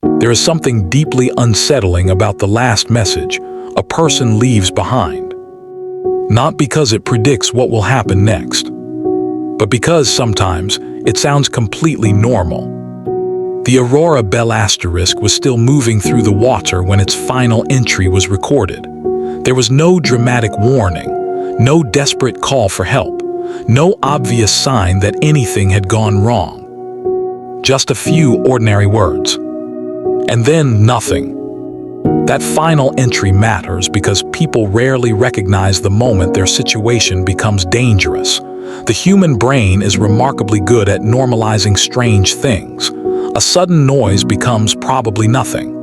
There is something deeply unsettling about the last message a person leaves behind. Not because it predicts what will happen next, but because sometimes it sounds completely normal. The Aurora Belle asterisk was still moving through the water when its final entry was recorded. There was no dramatic warning, no desperate call for help, no obvious sign that anything had gone wrong. Just a few ordinary words. And then nothing. That final entry matters because people rarely recognize the moment their situation becomes dangerous. The human brain is remarkably good at normalizing strange things. A sudden noise becomes probably nothing.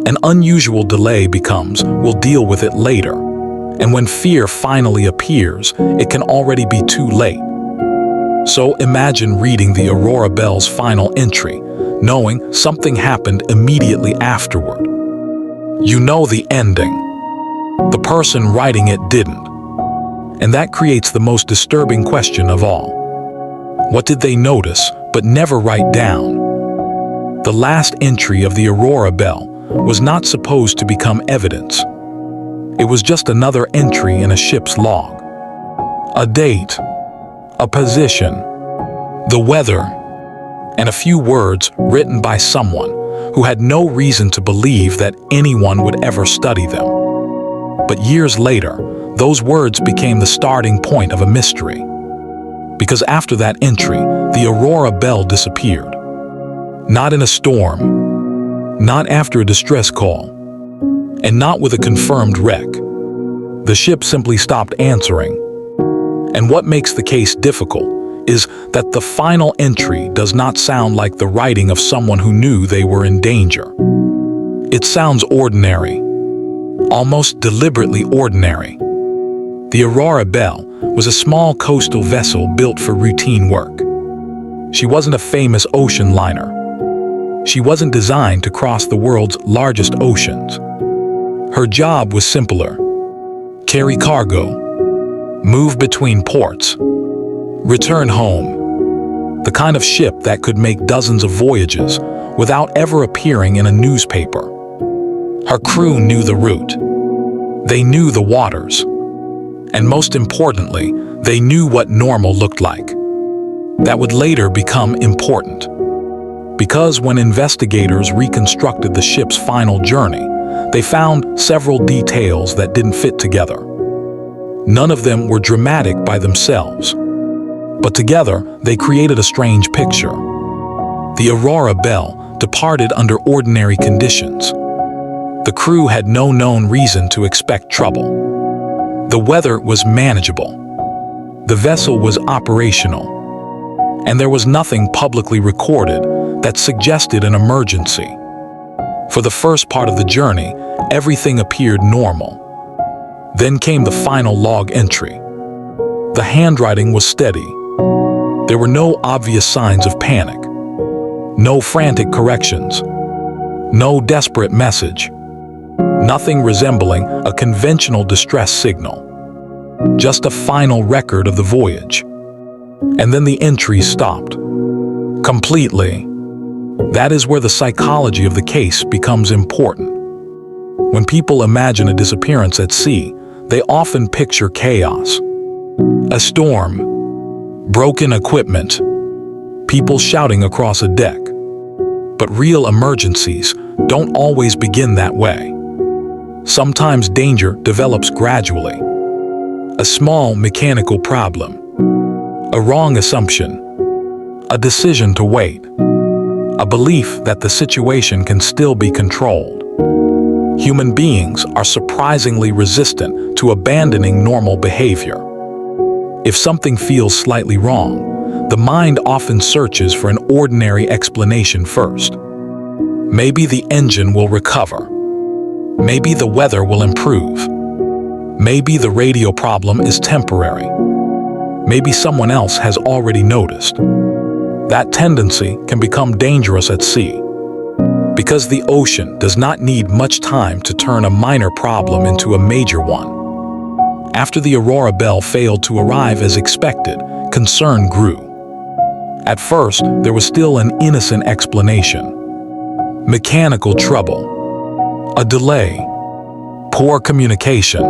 An unusual delay becomes, we'll deal with it later. And when fear finally appears, it can already be too late. So imagine reading the Aurora Belle's final entry, knowing something happened immediately afterward. You know the ending. The person writing it didn't. And that creates the most disturbing question of all. What did they notice but never write down? The last entry of the Aurora Belle was not supposed to become evidence. It was just another entry in a ship's log. A date, a position, the weather, and a few words written by someone who had no reason to believe that anyone would ever study them. But years later, those words became the starting point of a mystery. Because after that entry, the Aurora Belle disappeared. Not in a storm, not after a distress call, and not with a confirmed wreck. The ship simply stopped answering. And what makes the case difficult is that the final entry does not sound like the writing of someone who knew they were in danger. It sounds ordinary, almost deliberately ordinary. The Aurora Belle was a small coastal vessel built for routine work. She wasn't a famous ocean liner. She wasn't designed to cross the world's largest oceans. Her job was simpler: carry cargo, move between ports, return home. The kind of ship that could make dozens of voyages without ever appearing in a newspaper. Her crew knew the route. They knew the waters. And most importantly, they knew what normal looked like. That would later become important. Because when investigators reconstructed the ship's final journey, they found several details that didn't fit together. None of them were dramatic by themselves, but together they created a strange picture. The Aurora Belle departed under ordinary conditions. The crew had no known reason to expect trouble. The weather was manageable. The vessel was operational. And there was nothing publicly recorded that suggested an emergency. For the first part of the journey, everything appeared normal. Then came the final log entry. The handwriting was steady. There were no obvious signs of panic. No frantic corrections. No desperate message. Nothing resembling a conventional distress signal. Just a final record of the voyage. And then the entry stopped. Completely. That is where the psychology of the case becomes important. When people imagine a disappearance at sea, they often picture chaos. A storm, broken equipment, people shouting across a deck. But real emergencies don't always begin that way. Sometimes danger develops gradually. A small mechanical problem, a wrong assumption, a decision to wait, a belief that the situation can still be controlled. Human beings are surprisingly resistant to abandoning normal behavior. If something feels slightly wrong, the mind often searches for an ordinary explanation first. Maybe the engine will recover. Maybe the weather will improve. Maybe the radio problem is temporary. Maybe someone else has already noticed. That tendency can become dangerous at sea, because the ocean does not need much time to turn a minor problem into a major one. After the Aurora Belle failed to arrive as expected, concern grew. At first, there was still an innocent explanation. Mechanical trouble, a delay, poor communication.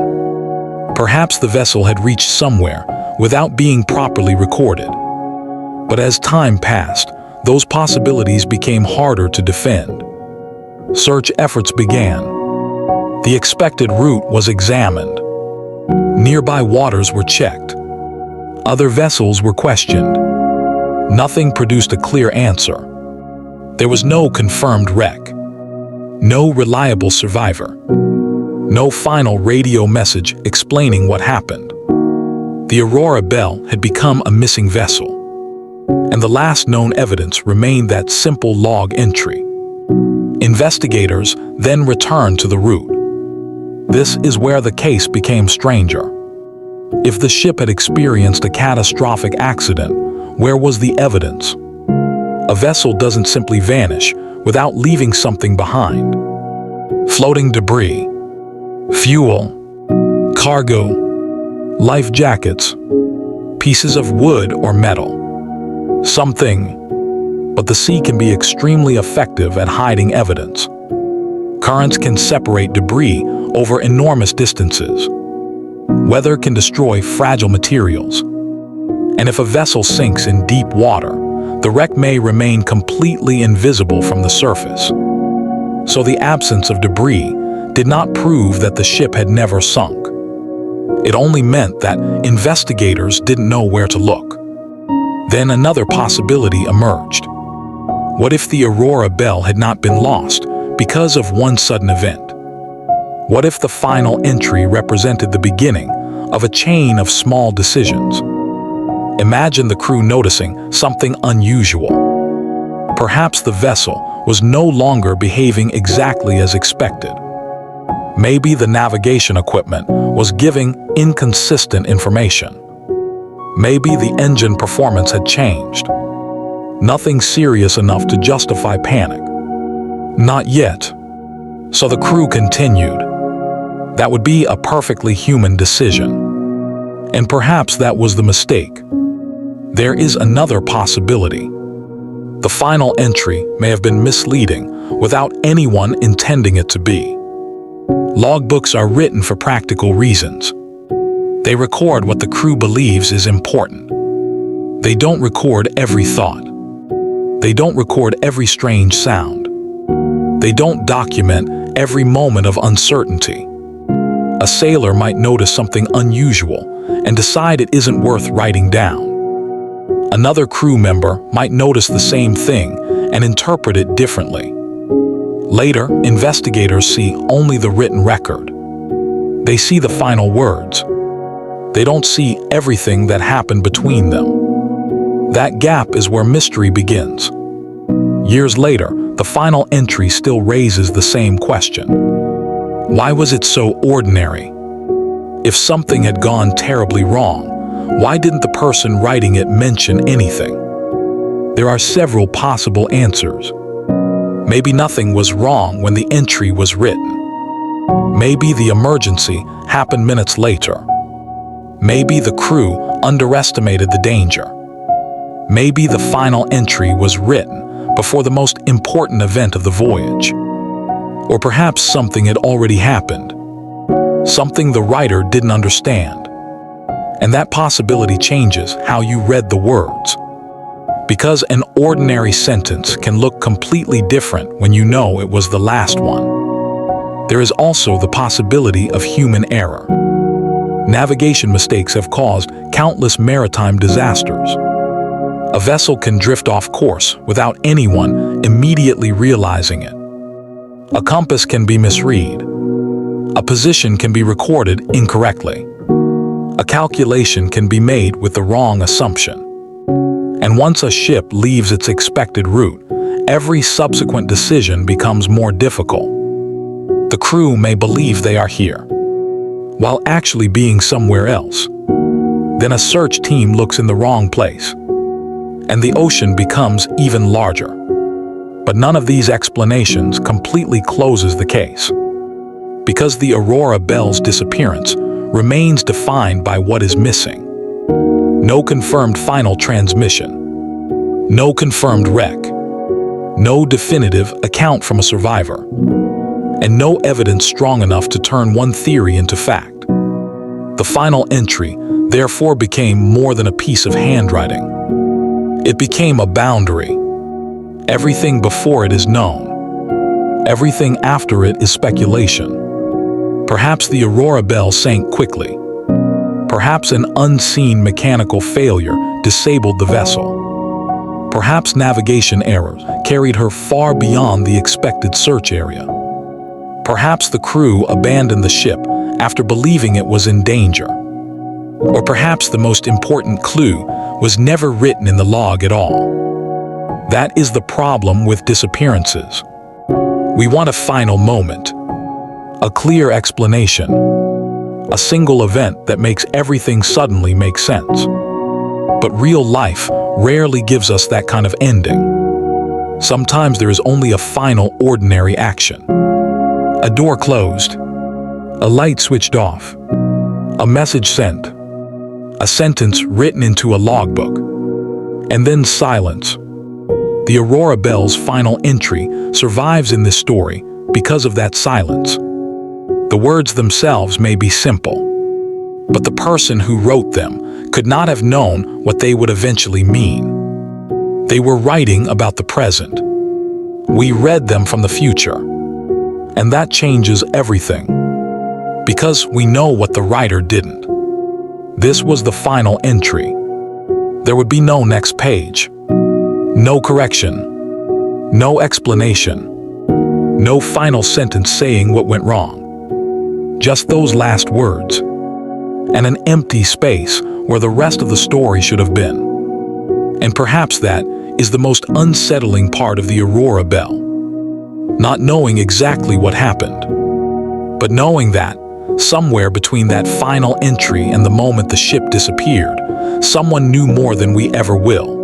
Perhaps the vessel had reached somewhere without being properly recorded. But as time passed, those possibilities became harder to defend. Search efforts began. The expected route was examined. Nearby waters were checked. Other vessels were questioned. Nothing produced a clear answer. There was no confirmed wreck, no reliable survivor, no final radio message explaining what happened. The Aurora Belle had become a missing vessel, and the last known evidence remained that simple log entry. Investigators then returned to the route. This is where the case became stranger. If the ship had experienced a catastrophic accident, where was the evidence? A vessel doesn't simply vanish without leaving something behind. Floating debris, fuel, cargo, life jackets, pieces of wood or metal. Something. But the sea can be extremely effective at hiding evidence. Currents can separate debris over enormous distances. Weather can destroy fragile materials. And if a vessel sinks in deep water, the wreck may remain completely invisible from the surface. So the absence of debris did not prove that the ship had never sunk. It only meant that investigators didn't know where to look. Then another possibility emerged. What if the Aurora Belle had not been lost because of one sudden event? What if the final entry represented the beginning of a chain of small decisions? Imagine the crew noticing something unusual. Perhaps the vessel was no longer behaving exactly as expected. Maybe the navigation equipment was giving inconsistent information. Maybe the engine performance had changed. Nothing serious enough to justify panic. Not yet. So the crew continued. That would be a perfectly human decision. And perhaps that was the mistake. There is another possibility. The final entry may have been misleading without anyone intending it to be. Logbooks are written for practical reasons. They record what the crew believes is important. They don't record every thought. They don't record every strange sound. They don't document every moment of uncertainty. A sailor might notice something unusual and decide it isn't worth writing down. Another crew member might notice the same thing and interpret it differently. Later, investigators see only the written record. They see the final words. They don't see everything that happened between them. That gap is where mystery begins. Years later, the final entry still raises the same question. Why was it so ordinary? If something had gone terribly wrong, why didn't the person writing it mention anything? There are several possible answers. Maybe nothing was wrong when the entry was written. Maybe the emergency happened minutes later. Maybe the crew underestimated the danger. Maybe the final entry was written before the most important event of the voyage. Or perhaps something had already happened. Something the writer didn't understand. And that possibility changes how you read the words. Because an ordinary sentence can look completely different when you know it was the last one. There is also the possibility of human error. Navigation mistakes have caused countless maritime disasters. A vessel can drift off course without anyone immediately realizing it. A compass can be misread. A position can be recorded incorrectly. A calculation can be made with the wrong assumption. And once a ship leaves its expected route, every subsequent decision becomes more difficult. The crew may believe they are here, while actually being somewhere else. Then a search team looks in the wrong place, and the ocean becomes even larger. But none of these explanations completely closes the case, because the Aurora Belle's disappearance remains defined by what is missing. No confirmed final transmission. No confirmed wreck. No definitive account from a survivor, and no evidence strong enough to turn one theory into fact. The final entry, therefore, became more than a piece of handwriting. It became a boundary. Everything before it is known. Everything after it is speculation. Perhaps the Aurora Belle sank quickly. Perhaps an unseen mechanical failure disabled the vessel. Perhaps navigation errors carried her far beyond the expected search area. Perhaps the crew abandoned the ship after believing it was in danger. Or perhaps the most important clue was never written in the log at all. That is the problem with disappearances. We want a final moment, a clear explanation, a single event that makes everything suddenly make sense. But real life rarely gives us that kind of ending. Sometimes there is only a final ordinary action. A door closed, a light switched off, a message sent, a sentence written into a logbook, and then silence. The Aurora Belle's final entry survives in this story because of that silence. The words themselves may be simple, but the person who wrote them could not have known what they would eventually mean. They were writing about the present. We read them from the future, and that changes everything, because we know what the writer didn't. This was the final entry. There would be no next page, no correction, no explanation, no final sentence saying what went wrong. Just those last words, and an empty space where the rest of the story should have been. And perhaps that is the most unsettling part of the Aurora Belle. Not knowing exactly what happened, but knowing that, somewhere between that final entry and the moment the ship disappeared, someone knew more than we ever will.